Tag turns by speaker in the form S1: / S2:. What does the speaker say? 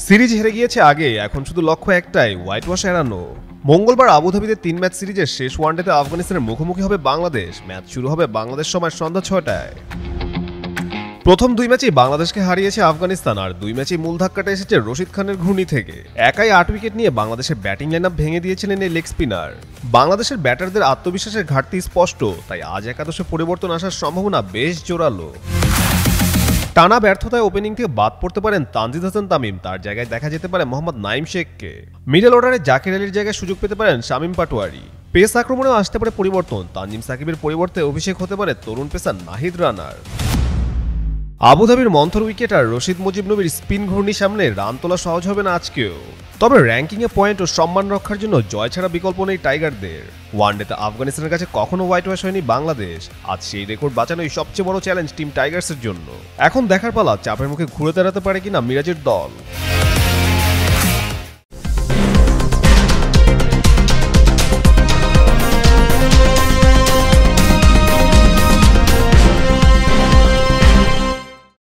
S1: Series হেরে গিয়েছে আগে, এখন শুধু লক্ষ্য একটাই, হোয়াইট ওয়াশ এড়ানো। মঙ্গলবার আবুধাবিতে 3 ম্যাচ সিরিজের শেষ ওয়ানডেতে আফগানিস্তানের মুখোমুখি হবে বাংলাদেশ। ম্যাচ শুরু হবে বাংলাদেশ সময় সন্ধ্যা 6টায়। প্রথম 2 ম্যাচেই বাংলাদেশকে হারিয়েছে আফগানিস্তান, আর 2 ম্যাচেই মূল ধাক্কাটা এসেছে রশিদ খানের ঘূর্ণি থেকে। একাই 8 উইকেট নিয়ে বাংলাদেশের ব্যাটিং লাইনআপ ভেঙে দিয়েছিলেন এই লেগ স্পিনার। বাংলাদেশের ব্যাটারদের আত্মবিশ্বাসের ঘাটতি স্পষ্ট, তাই আজ একাদশে পরিবর্তন আসার সম্ভাবনা বেশ জোরালো। টানা ব্যর্থতায় ওপেনিং থেকে বাদ পড়তে পারেন তানজিদ হাসান তামিম, তার জায়গায় দেখা যেতে পারে মোহাম্মদ নাইম শেখকে। মিডল অর্ডারে জাকির আলীর জায়গায় সুযোগ পেতে পারেন শামীম পাটোয়ারি। পেস আক্রমণেও আসতে পারে পরিবর্তন, তানজিম সাকিবের পরিবর্তে অভিষেক হতে পারে তরুণ পেসার নাহিদ রানার। আবুধাবির মন্থর উইকেট আর রশিদ মুজিব নবীর স্পিন ঘূর্ণি সামনে রান তোলা সহজ হবে না আজকেও। তবে র্যাঙ্কিংয়ে পয়েন্ট ও সম্মান রক্ষার জন্য জয় ছাড়া বিকল্প নেই টাইগারদের। ওয়ানডেতে আফগানিস্তানের কাছে কখনো হোয়াইট ওয়াশ হয়নি বাংলাদেশ, আজ সেই রেকর্ড বাঁচানোই সবচেয়ে বড় চ্যালেঞ্জ টিম টাইগার্সের জন্য। এখন দেখার পালা চাপের মুখে ঘুরে দাঁড়াতে পারে কিনা মিরাজের দল।